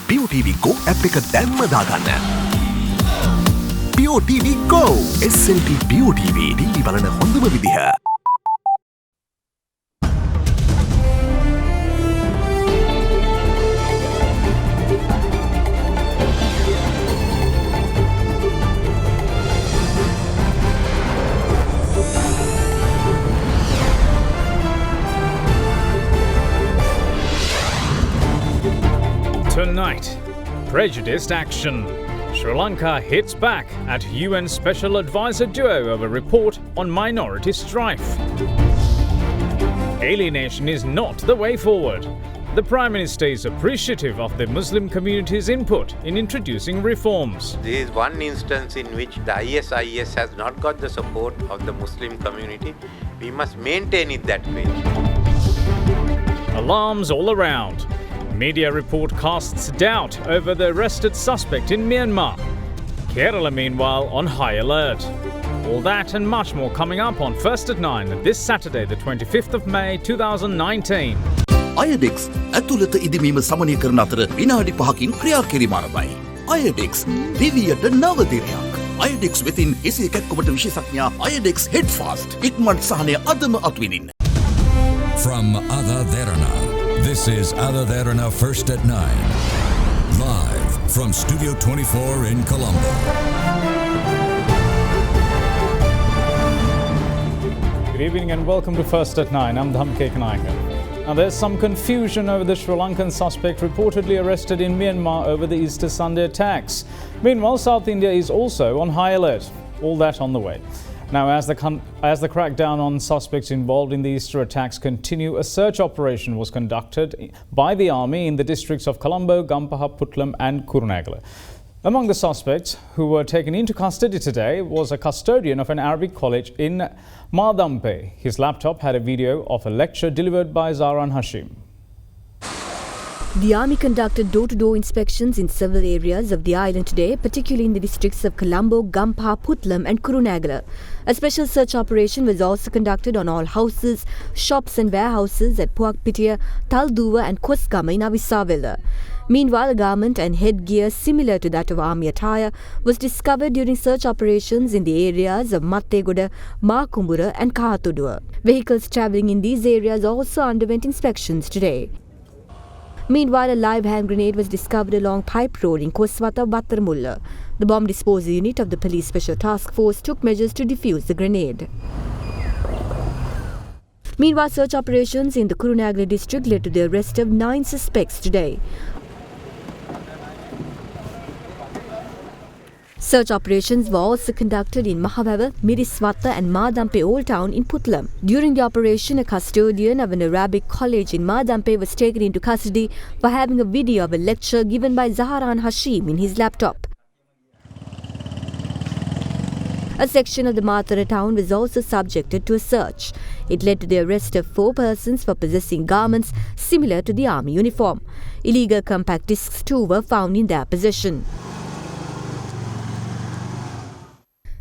POTV Go app එක දැන්ම දාගන්න. POTV Go SLT POTV TV බලන හොඳම විදිහ. Tonight, prejudiced action. Sri Lanka hits back at UN Special Advisor duo over report on minority strife. Alienation is not the way forward. The Prime Minister is appreciative of the Muslim community's input in introducing reforms. There is one instance in which the ISIS has not got the support of the Muslim community. We must maintain it that way. Alarms all around. Media report casts doubt over the arrested suspect in Myanmar. Kerala, meanwhile, on high alert. All that and much more coming up on First at 9 this Saturday, the 25th of May 2019. AdaDerana ඇතුළත ඉදීම සමනය කරන අතර විනාඩි 5කින් ක්‍රියා කිරීම ආරම්භයි. AdaDerana දිවියට නව දිරයක්. AdaDerana වෙතින් එසේ කැක්කමට විශේෂඥයා AdaDerana Headfast ඉක්මනට සහනය අදම අත්විඳින්න. From AdaDerana, this is AdaDerana First at 9. Live from Studio 24 in Colombo. Good evening and welcome to First at 9. I'm Dhamke Kanayaka. Now there's some confusion over the Sri Lankan suspect reportedly arrested in Myanmar over the Easter Sunday attacks. Meanwhile, South India is also on high alert. All that on the way. Now, as the crackdown on suspects involved in the Easter attacks continue, a search operation was conducted by the army in the districts of Colombo, Gampaha, Puttlam and Kurunegala. Among the suspects who were taken into custody today was a custodian of an Arabic college in Madampe. His laptop had a video of a lecture delivered by Zaran Hashim. The army conducted door-to-door inspections in several areas of the island today, particularly in the districts of Colombo, Gampaha, Puttlam and Kurunegala. A special search operation was also conducted on all houses, shops and warehouses at Puakpitiya, Talduwa and Koskama in Avisavilla. Meanwhile, a garment and headgear similar to that of army attire was discovered during search operations in the areas of Mattegoda, Makumbura and Kahatudua. Vehicles travelling in these areas also underwent inspections today. Meanwhile, a live hand grenade was discovered along Pipe Road in Koswata, Battarmulla. The bomb disposal unit of the Police Special Task Force took measures to defuse the grenade. Meanwhile, search operations in the Kurunegala district led to the arrest of 9 suspects today. Search operations were also conducted in Mahawava, Miriswata and Madampe Old Town in Puttlam. During the operation, a custodian of an Arabic college in Madampe was taken into custody for having a video of a lecture given by Zaharan Hashim in his laptop. A section of the Mathura town was also subjected to a search. It led to the arrest of 4 persons for possessing garments similar to the army uniform. Illegal compact discs too were found in their possession.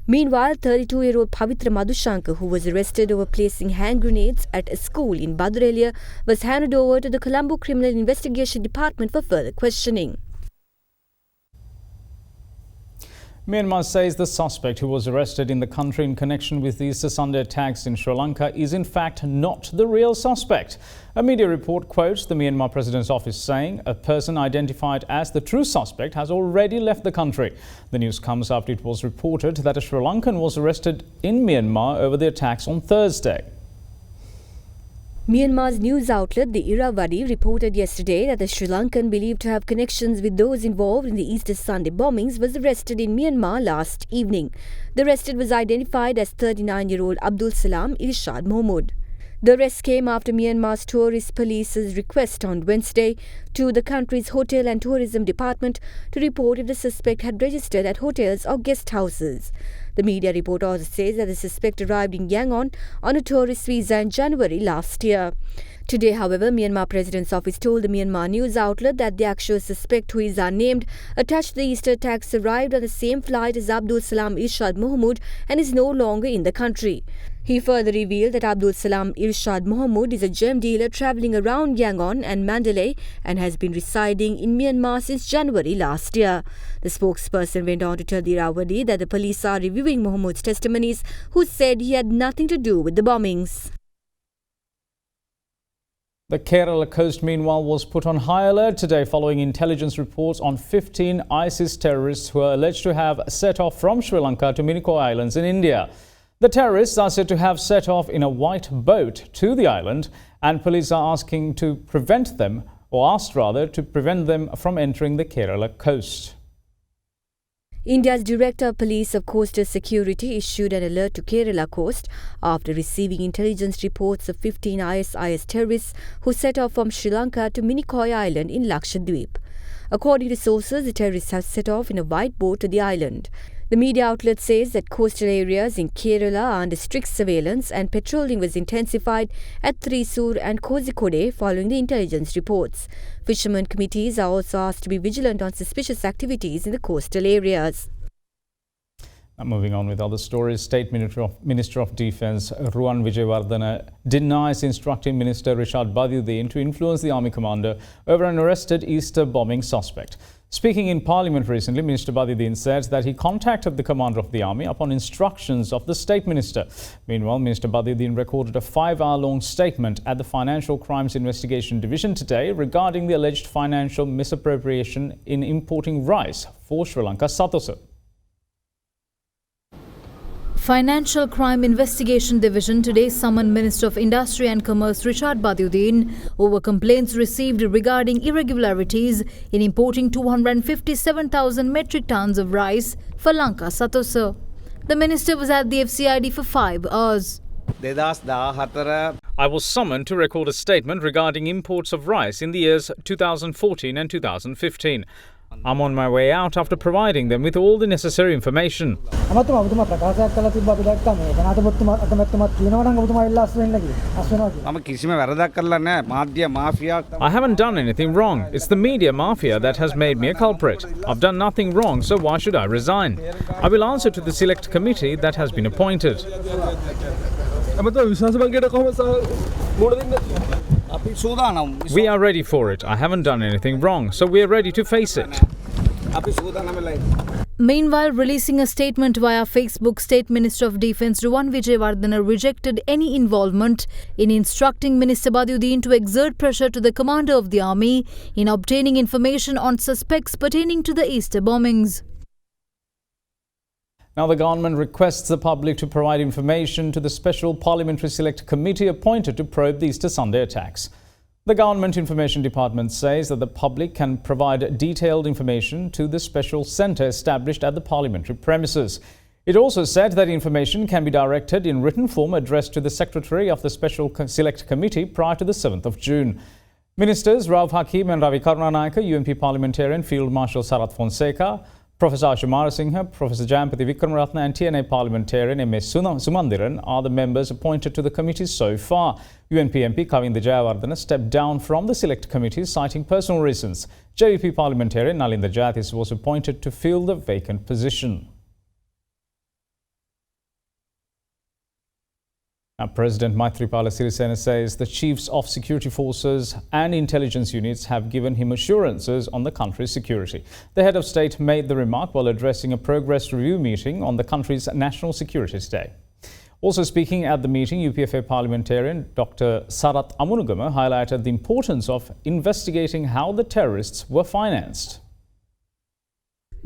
Meanwhile, 32-year-old Pavitra Madhushankar, who was arrested over placing hand grenades at a school in Badurelia, was handed over to the Colombo Criminal Investigation Department for further questioning. Myanmar says the suspect who was arrested in the country in connection with the Easter Sunday attacks in Sri Lanka is in fact not the real suspect. A media report quotes the Myanmar President's office saying a person identified as the true suspect has already left the country. The news comes after it was reported that a Sri Lankan was arrested in Myanmar over the attacks on Thursday. Myanmar's news outlet, the Irrawaddy, reported yesterday that the Sri Lankan believed to have connections with those involved in the Easter Sunday bombings was arrested in Myanmar last evening. The arrested was identified as 39-year-old Abdul Salam Irshad Mahmood. The arrest came after Myanmar's tourist police's request on Wednesday to the country's Hotel and Tourism Department to report if the suspect had registered at hotels or guest houses. The media report also says that the suspect arrived in Yangon on a tourist visa in January last year. Today, however, Myanmar President's office told the Myanmar news outlet that the actual suspect, who is unnamed, attached to the Easter attacks, arrived on the same flight as Abdul Salam Irshad Mohamud and is no longer in the country. He further revealed that Abdul Salam Irshad Mohamud is a gem dealer travelling around Yangon and Mandalay and has been residing in Myanmar since January last year. The spokesperson went on to tell the Irrawaddy that the police are reviewing Mohamud's testimonies, who said he had nothing to do with the bombings. The Kerala coast, meanwhile, was put on high alert today following intelligence reports on 15 ISIS terrorists who are alleged to have set off from Sri Lanka to Minicoy Islands in India. The terrorists are said to have set off in a white boat to the island, and police are asked to prevent them from entering the Kerala coast. India's Director of Police of Coastal Security issued an alert to Kerala coast after receiving intelligence reports of 15 ISIS terrorists who set off from Sri Lanka to Minicoy Island in Lakshadweep. According to sources, the terrorists have set off in a white boat to the island. The media outlet says that coastal areas in Kerala are under strict surveillance and patrolling was intensified at Thrissur and Kozhikode following the intelligence reports. Fishermen committees are also asked to be vigilant on suspicious activities in the coastal areas. Now moving on with other stories, State Minister of Defence Ruwan Wijewardena denies instructing Minister Rishad Badiuddin to influence the army commander over an arrested Easter bombing suspect. Speaking in Parliament recently, Minister Badiuddin said that he contacted the commander of the army upon instructions of the State Minister. Meanwhile, Minister Badiuddin recorded a 5-hour-long statement at the Financial Crimes Investigation Division today regarding the alleged financial misappropriation in importing rice for Sri Lanka Satosa. Financial Crime Investigation Division today summoned Minister of Industry and Commerce Rishad Badiuddin over complaints received regarding irregularities in importing 257,000 metric tons of rice for Lanka Satosa. The minister was at the FCID for 5 hours. I was summoned to record a statement regarding imports of rice in the years 2014 and 2015. I'm on my way out after providing them with all the necessary information. I haven't done anything wrong. It's the media mafia that has made me a culprit. I've done nothing wrong, so why should I resign? I will answer to the select committee that has been appointed. We are ready for it. I haven't done anything wrong, so we are ready to face it. Meanwhile, releasing a statement via Facebook, State Minister of Defence Ruwan Wijewardena rejected any involvement in instructing Minister Badiuddin to exert pressure to the commander of the army in obtaining information on suspects pertaining to the Easter bombings. Now, the government requests the public to provide information to the Special Parliamentary Select Committee appointed to probe the Easter Sunday attacks. The Government Information Department says that the public can provide detailed information to the special centre established at the parliamentary premises. It also said that information can be directed in written form addressed to the Secretary of the Special Select Committee prior to the 7th of June. Ministers Rauf Hakim and Ravi Karunanayake, UMP parliamentarian Field Marshal Sarath Fonseca, Professor Ashumara Singha, Professor Jayampathy Wickramaratne and TNA parliamentarian M.S. Sumandiran are the members appointed to the committee so far. UNP MP Kavinda Jayawardena stepped down from the select committee citing personal reasons. JVP parliamentarian Nalinda Jayathis was appointed to fill the vacant position. Now, President Maithripala Sirisena says the chiefs of security forces and intelligence units have given him assurances on the country's security. The head of state made the remark while addressing a progress review meeting on the country's national security today. Also speaking at the meeting, UPFA parliamentarian Dr. Sarath Amunugama highlighted the importance of investigating how the terrorists were financed.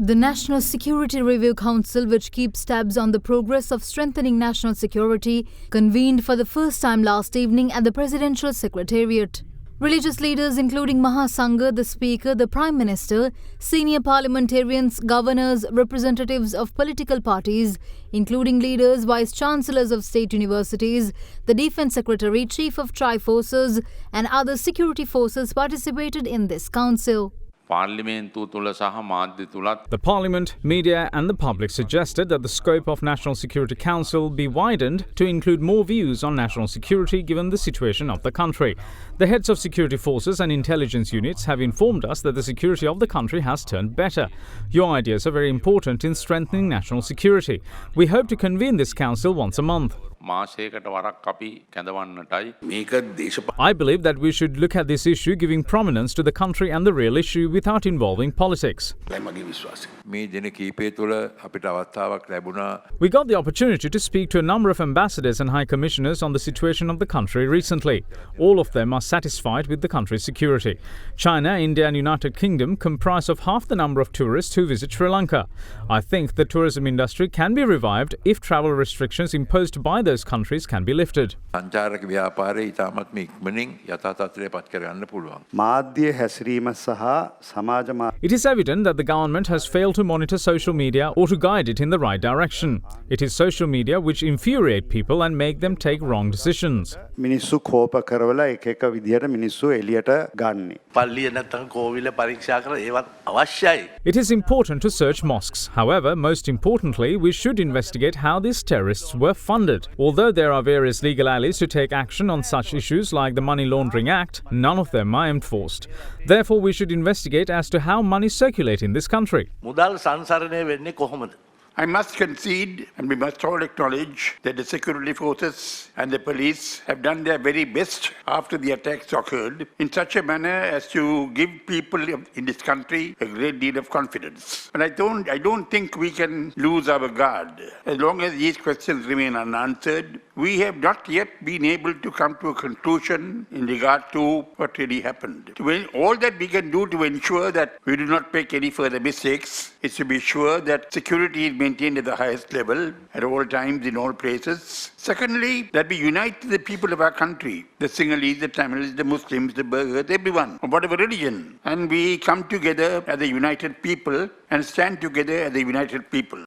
The National Security Review Council, which keeps tabs on the progress of strengthening national security, convened for the first time last evening at the Presidential Secretariat. Religious leaders including Mahasangha, the Speaker, the Prime Minister, senior parliamentarians, governors, representatives of political parties, including leaders, vice-chancellors of state universities, the Defence Secretary, Chief of Tri-Forces and other security forces participated in this council. පාර්ලිමේන්තුව තුළ සහ මාධ්‍ය තුළත් The Parliament, media and the public suggested that the scope of National Security Council be widened to include more views on national security given the situation of the country. The heads of security forces and intelligence units have informed us that the security of the country has turned better. Your ideas are very important in strengthening national security. We hope to convene this council once a month. මාසයකට වරක් අපි කැඳවන්නටයි. මේක දේශපා I believe that we should look at this issue giving prominence to the country and the real issue without involving politics. මගේ විශ්වාසය. මේ දින කීපය තුළ අපිට අවස්ථාවක් ලැබුණා. We got the opportunity to speak to a number of ambassadors and high commissioners on the situation of the country recently. All of them are satisfied with the country's security. China, India and United Kingdom comprise of half the number of tourists who visit Sri Lanka. I think the tourism industry can be revived if travel restrictions imposed by those countries can be lifted. සංචාරක ව්‍යාපාරය ඉතාමත්ම ඉක්මනින් යථා තත්ත්වයට පත් කරගන්න පුළුවන්. මාධ්‍ය හැසිරීම සහ සමාජ It is evident that the government has failed to monitor social media or to guide it in the right direction. It is social media which infuriate people and make them take wrong decisions. මිනිස්සු කෝප කරවලා එක විදියට මිනිස්සු එළියට ගන්නේ. පල්ලිය නැත්නම් කෝවිල පරීක්ෂා කර ඒවත් අවශ්‍යයි. It is important to search mosques. However, most importantly, we should investigate how these terrorists were funded. Although there are various legal alleys to take action on such issues like the Money Laundering Act, none of them are enforced. Therefore, we should investigate as to how money circulate in this country. මුදල් සංසරණය වෙන්නේ කොහොමද? I must concede, and we must all acknowledge, that the security forces and the police have done their very best after the attacks occurred in such a manner as to give people in this country a great deal of confidence. And I don't think we can lose our guard. As long as these questions remain unanswered, we have not yet been able to come to a conclusion in regard to what really happened. All that we can do to ensure that we do not make any further mistakes is to be sure that security is maintained at the highest level at all times in all places. Secondly, that we unite the people of our country, the Sinhalese, the Tamils, the Muslims, the Burghers, everyone, of whatever religion. And we come together as a united people and stand together as a united people.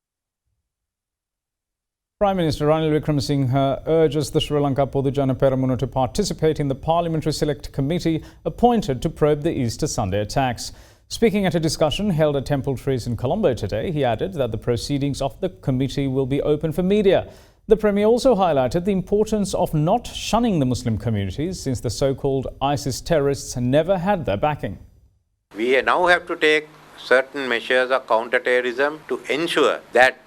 Prime Minister Ranil Wickremesinghe urges the Sri Lanka Podujana Peramuna to participate in the Parliamentary Select Committee appointed to probe the Easter Sunday attacks. Speaking at a discussion held at Temple Trees in Colombo today, he added that the proceedings of the committee will be open for media. The Premier also highlighted the importance of not shunning the Muslim communities since the so-called ISIS terrorists never had their backing. We now have to take certain measures of counter-terrorism to ensure that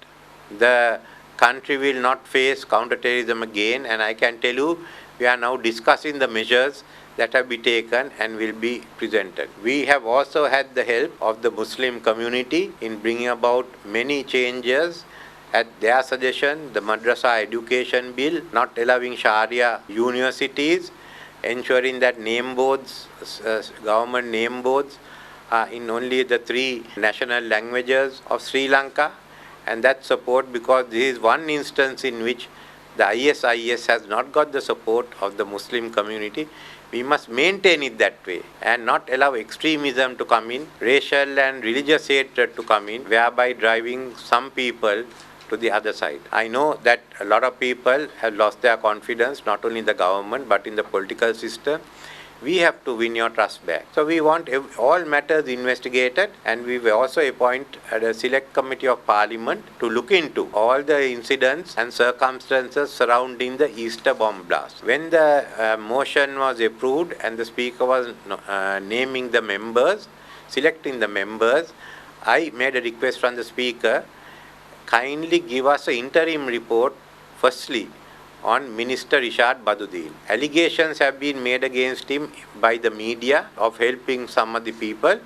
the country will not face counter-terrorism again, and I can tell you we are now discussing the measures that have been taken and will be presented. We have also had the help of the Muslim community in bringing about many changes. At their suggestion, the Madrasa Education Bill, not allowing Sharia universities, ensuring that name boards, government name boards, are in only the 3 national languages of Sri Lanka. And that support, because this is one instance in which the ISIS has not got the support of the Muslim community. We must maintain it that way and not allow extremism to come in, racial and religious hatred to come in, whereby driving some people to the other side. I know that a lot of people have lost their confidence, not only in the government but in the political system. We have to win your trust back. So we want all matters investigated, and we will also appoint a select committee of Parliament to look into all the incidents and circumstances surrounding the Easter bomb blast. When the motion was approved and the Speaker was naming the members, selecting the members, I made a request from the Speaker, kindly give us an interim report, firstly, on Minister Rishad Baduddin. Allegations have been made against him by the media of helping some of the people,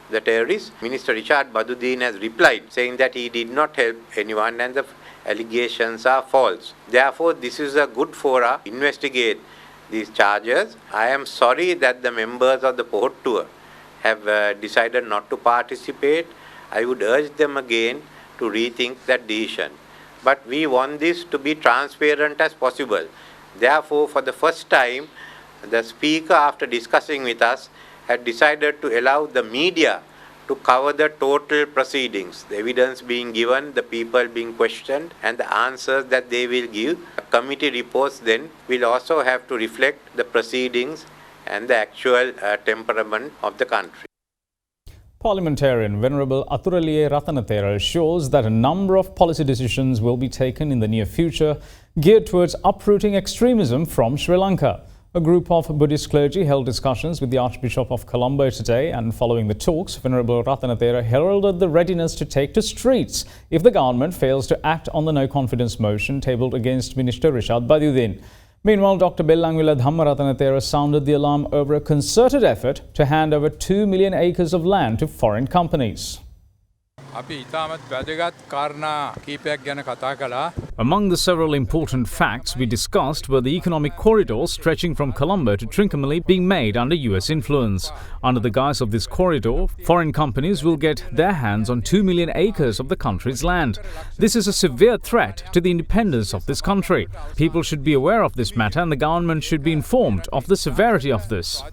the terrorists. Minister Rishad Baduddin has replied saying that he did not help anyone and the allegations are false. Therefore, this is a good fora to investigate these charges. I am sorry that the members of the port tour have decided not to participate. I would urge them again to rethink that decision. But we want this to be transparent as possible. Therefore, for the first time, the Speaker, after discussing with us, had decided to allow the media to cover the total proceedings, the evidence being given, the people being questioned, and the answers that they will give. Committee reports then will also have to reflect the proceedings and the actual temperament of the country. Parliamentarian Venerable Athuraliye Ratanathera assures that a number of policy decisions will be taken in the near future geared towards uprooting extremism from Sri Lanka. A group of Buddhist clergy held discussions with the Archbishop of Colombo today, and following the talks, Venerable Ratanathera heralded the readiness to take to streets if the government fails to act on the no-confidence motion tabled against Minister Rishad Badiuddin. Meanwhile, Dr. Bellangwila Dhammaratanathera sounded the alarm over a concerted effort to hand over 2 million acres of land to foreign companies. Among the several important facts we discussed were the economic corridor stretching from Colombo to Trincomalee being made under US influence. Under the guise of this corridor, foreign companies will get their hands on 2 million acres of the country's land. This is a severe threat to the independence of this country. People should be aware of this matter, and the government should be informed of the severity of this.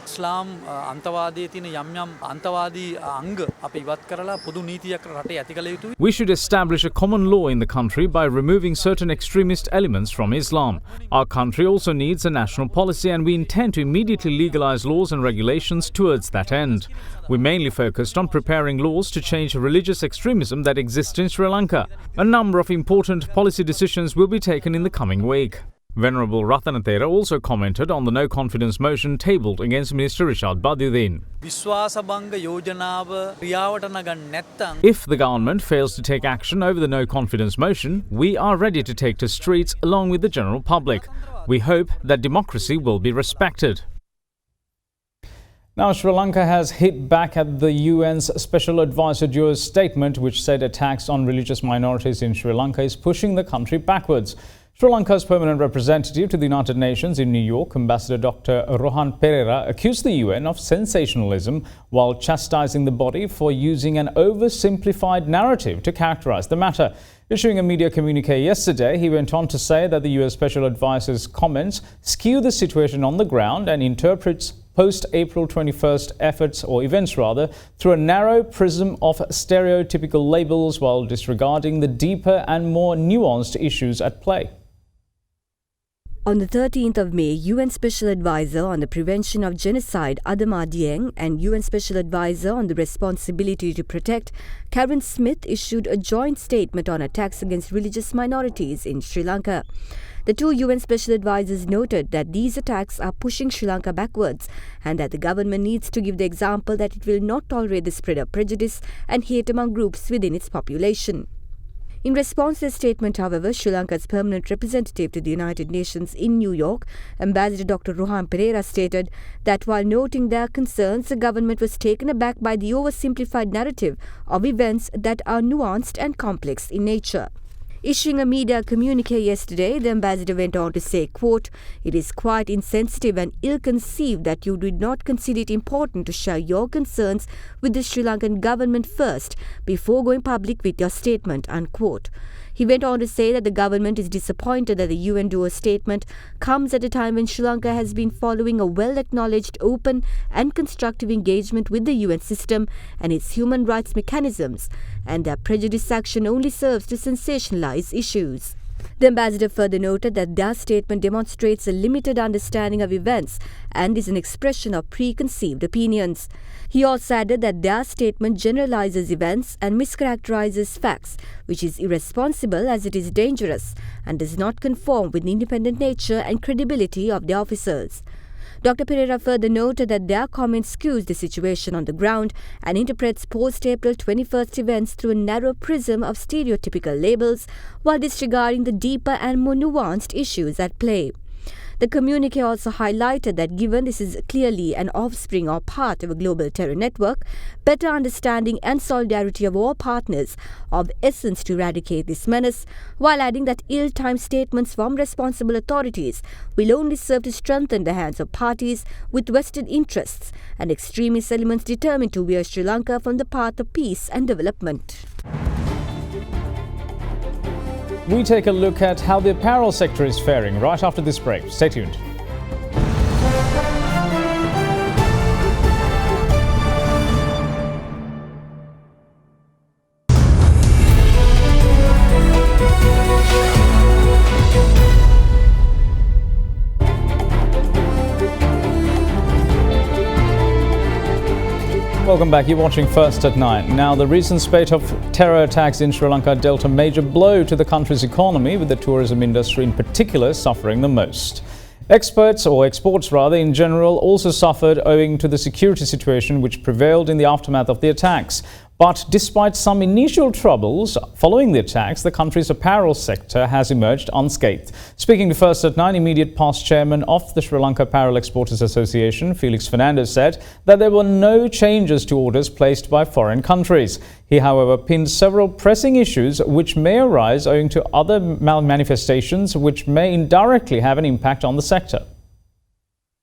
ඉස්ලාම් අන්තවාදයේ තියෙන යම් අන්තවාදී අංග අපි ඉවත් කරලා පොදු නීතියක් රටේ ඇති කළ යුතුයි. We should establish a common law in the country by removing certain extremist elements from Islam. Our country also needs a national policy, and we intend to immediately legalize laws and regulations towards that end. We mainly focused on preparing laws to change religious extremism that exists in Sri Lanka. A number of important policy decisions will be taken in the coming week. Venerable Ratanathera also commented on the no-confidence motion tabled against Minister Rishad Badiuddin. If the government fails to take action over the no-confidence motion, we are ready to take to streets along with the general public. We hope that democracy will be respected. Now, Sri Lanka has hit back at the UN's Special Advisor Duo's statement, which said attacks on religious minorities in Sri Lanka is pushing the country backwards. Sri Lanka's permanent representative to the United Nations in New York, Ambassador Dr. Rohan Pereira, accused the UN of sensationalism while chastising the body for using an oversimplified narrative to characterize the matter. Issuing a media communique yesterday, he went on to say that the US Special Advisor's comments skew the situation on the ground and interprets post-April 21st events through a narrow prism of stereotypical labels while disregarding the deeper and more nuanced issues at play. On the 13th of May, UN Special Advisor on the Prevention of Genocide Adama Dieng and UN Special Advisor on the Responsibility to Protect Karen Smith issued a joint statement on attacks against religious minorities in Sri Lanka. The two UN Special Advisors noted that these attacks are pushing Sri Lanka backwards and that the government needs to give the example that it will not tolerate the spread of prejudice and hate among groups within its population. In response to the statement, however, Sri Lanka's permanent representative to the United Nations in New York, Ambassador Dr. Rohan Pereira, stated that while noting their concerns, the government was taken aback by the oversimplified narrative of events that are nuanced and complex in nature. Issuing a media communique yesterday, the ambassador went on to say, quote, "It is quite insensitive and ill-conceived that you did not consider it important to share your concerns with the Sri Lankan government first before going public with your statement," unquote. He went on to say that the government is disappointed that the UN Duo statement comes at a time when Sri Lanka has been following a well-acknowledged open and constructive engagement with the UN system and its human rights mechanisms, and that prejudice action only serves to sensationalize issues. The ambassador further noted that their statement demonstrates a limited understanding of events and is an expression of preconceived opinions. He also added that their statement generalizes events and mischaracterizes facts, which is irresponsible as it is dangerous and does not conform with the independent nature and credibility of the officers. Dr. Pereira further noted that their comment skews the situation on the ground and interprets post-April 21st events through a narrow prism of stereotypical labels while disregarding the deeper and more nuanced issues at play. The communique also highlighted that given this is clearly an offspring or part of a global terror network, better understanding and solidarity of all partners are of essence to eradicate this menace, while adding that ill-timed statements from responsible authorities will only serve to strengthen the hands of parties with vested interests and extremist elements determined to veer Sri Lanka from the path of peace and development. We take a look at how the apparel sector is faring right after this break. Stay tuned. Welcome back. You're watching First at 9. Now, the recent spate of terror attacks in Sri Lanka dealt a major blow to the country's economy, with the tourism industry in particular suffering the most. Exports in general also suffered owing to the security situation which prevailed in the aftermath of the attacks. But despite some initial troubles following the attacks, the country's apparel sector has emerged unscathed. Speaking to First at 9, immediate past chairman of the Sri Lanka Apparel Exporters Association, Felix Fernandez, said that there were no changes to orders placed by foreign countries. He, however, pinned several pressing issues which may arise owing to other manifestations which may indirectly have an impact on the sector.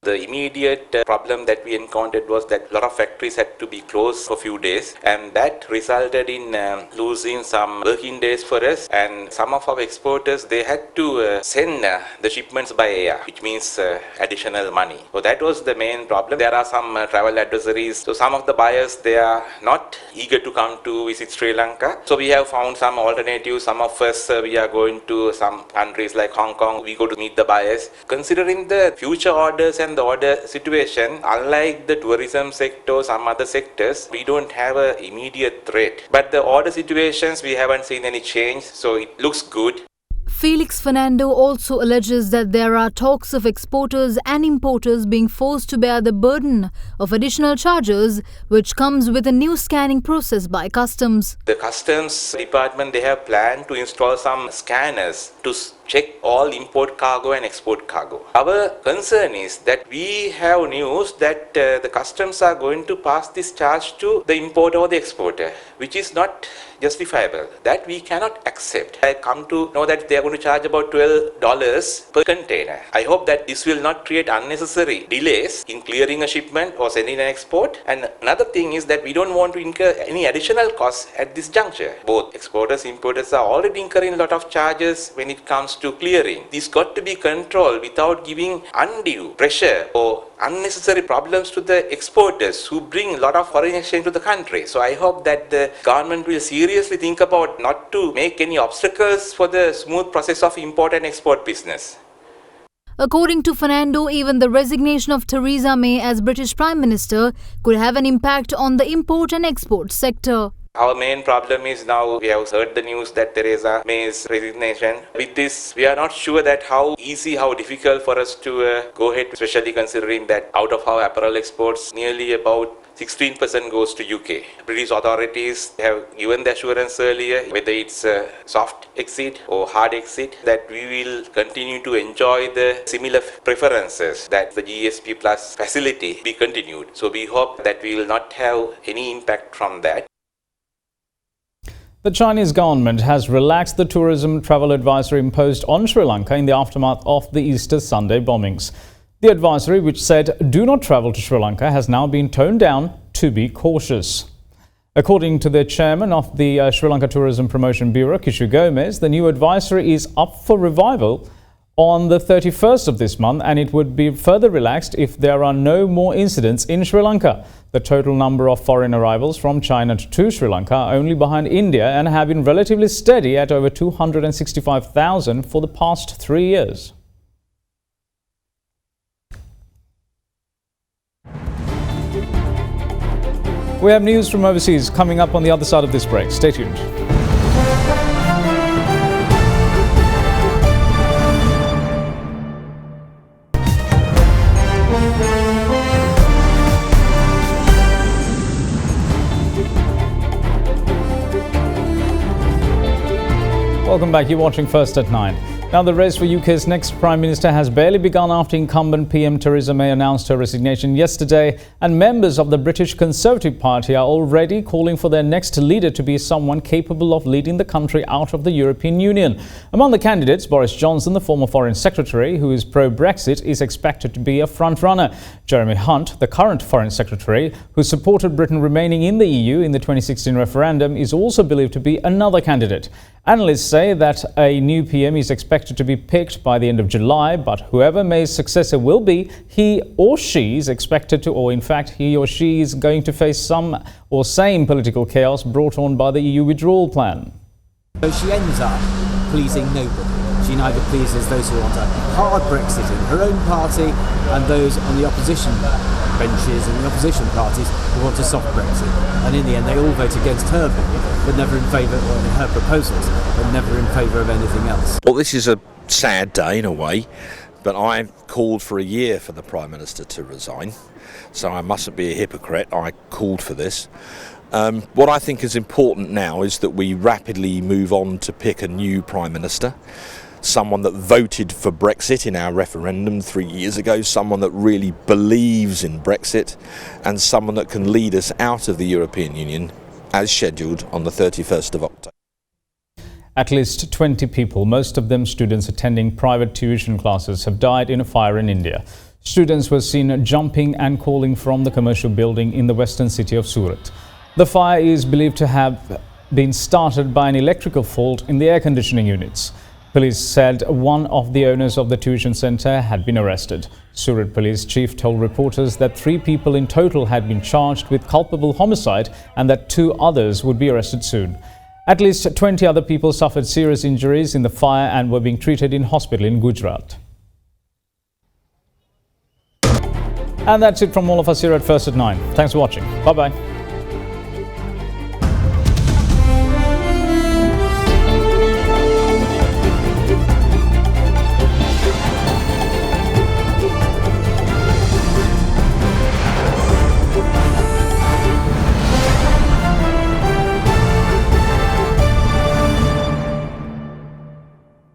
The immediate problem that we encountered was that a lot of factories had to be closed for a few days, and that resulted in losing some working days for us, and some of our exporters, they had to send the shipments by air, which means additional money. So that was the main problem. There are some travel advisories, so some of the buyers, they are not eager to come to visit Sri Lanka. So we have found some alternatives. Some of us, we are going to some countries like Hong Kong. We go to meet the buyers. Considering the future orders and the order situation, unlike the tourism sector, some other sectors, we don't have an immediate threat. But the order situations, we haven't seen any change, so it looks good. Felix Fernando also alleges that there are talks of exporters and importers being forced to bear the burden of additional charges, which comes with a new scanning process by customs. The customs department, they have planned to install some scanners to check all import cargo and export cargo. Our concern is that we have news that the customs are going to pass this charge to the importer or the exporter, which is not justifiable. That we cannot accept. I come to know that they are going to charge about $12 per container. I hope that this will not create unnecessary delays in clearing a shipment or sending an export. And another thing is that we don't want to incur any additional costs at this juncture. Both exporters and importers are already incurring a lot of charges when it comes to clearing. This got to be controlled without giving undue pressure or unnecessary problems to the exporters who bring a lot of foreign exchange to the country. So I hope that the government will seriously think about not to make any obstacles for the smooth process of import and export business. According to Fernando, even the resignation of Theresa May as British Prime Minister could have an impact on the import and export sector. Our main problem is now we have heard the news that Theresa May's resignation. With this, we are not sure that how easy, how difficult for us to go ahead, especially considering that out of our apparel exports, nearly about 16% goes to UK. British authorities have given the assurance earlier, whether it's a soft exit or hard exit, that we will continue to enjoy the similar preferences, that the GSP Plus facility be continued. So we hope that we will not have any impact from that. The Chinese government has relaxed the tourism travel advisory imposed on Sri Lanka in the aftermath of the Easter Sunday bombings. The advisory, which said do not travel to Sri Lanka, has now been toned down to be cautious. According to the chairman of the Sri Lanka Tourism Promotion Bureau, Kishu Gomez, the new advisory is up for revival on the 31st of this month, and it would be further relaxed if there are no more incidents in Sri Lanka. The total number of foreign arrivals from China to Sri Lanka are only behind India and have been relatively steady at over 265,000 for the past 3 years. We have news from overseas coming up on the other side of this break. Stay tuned. Welcome back. You're watching First at 9. Now, the race for UK's next Prime Minister has barely begun after incumbent PM Theresa May announced her resignation yesterday, and members of the British Conservative Party are already calling for their next leader to be someone capable of leading the country out of the European Union. Among the candidates, Boris Johnson, the former Foreign Secretary, who is pro-Brexit, is expected to be a front-runner. Jeremy Hunt, the current Foreign Secretary, who supported Britain remaining in the EU in the 2016 referendum, is also believed to be another candidate. Analysts say that a new PM is expected to be picked by the end of July, but whoever May's successor will be, he or she is expected to, or in fact, he or she is going to face some or same political chaos brought on by the EU withdrawal plan. So she ends up pleasing nobody. She neither pleases those who want a hard Brexit in her own party and those on the opposition backbenchers and the opposition parties who want a soft Brexit. And in the end, they all vote against her bill, but never in favour of her proposals, but never in favour of anything else. Well, this is a sad day in a way, but I called for a year for the Prime Minister to resign, so I mustn't be a hypocrite. I called for this. What I think is important now is that we rapidly move on to pick a new Prime Minister, someone that voted for Brexit in our referendum 3 years ago, someone that really believes in Brexit, and someone that can lead us out of the European Union as scheduled on the 31st of October. At least 20 people, most of them students attending private tuition classes, have died in a fire in India. Students were seen jumping and calling from the commercial building in the western city of Surat. The fire is believed to have been started by an electrical fault in the air conditioning units. Police said one of the owners of the tuition centre had been arrested. Surat Police Chief told reporters that 3 people in total had been charged with culpable homicide and that 2 others would be arrested soon. At least 20 other people suffered serious injuries in the fire and were being treated in hospital in Gujarat. And that's it from all of us here at First at 9. Thanks for watching. Bye-bye.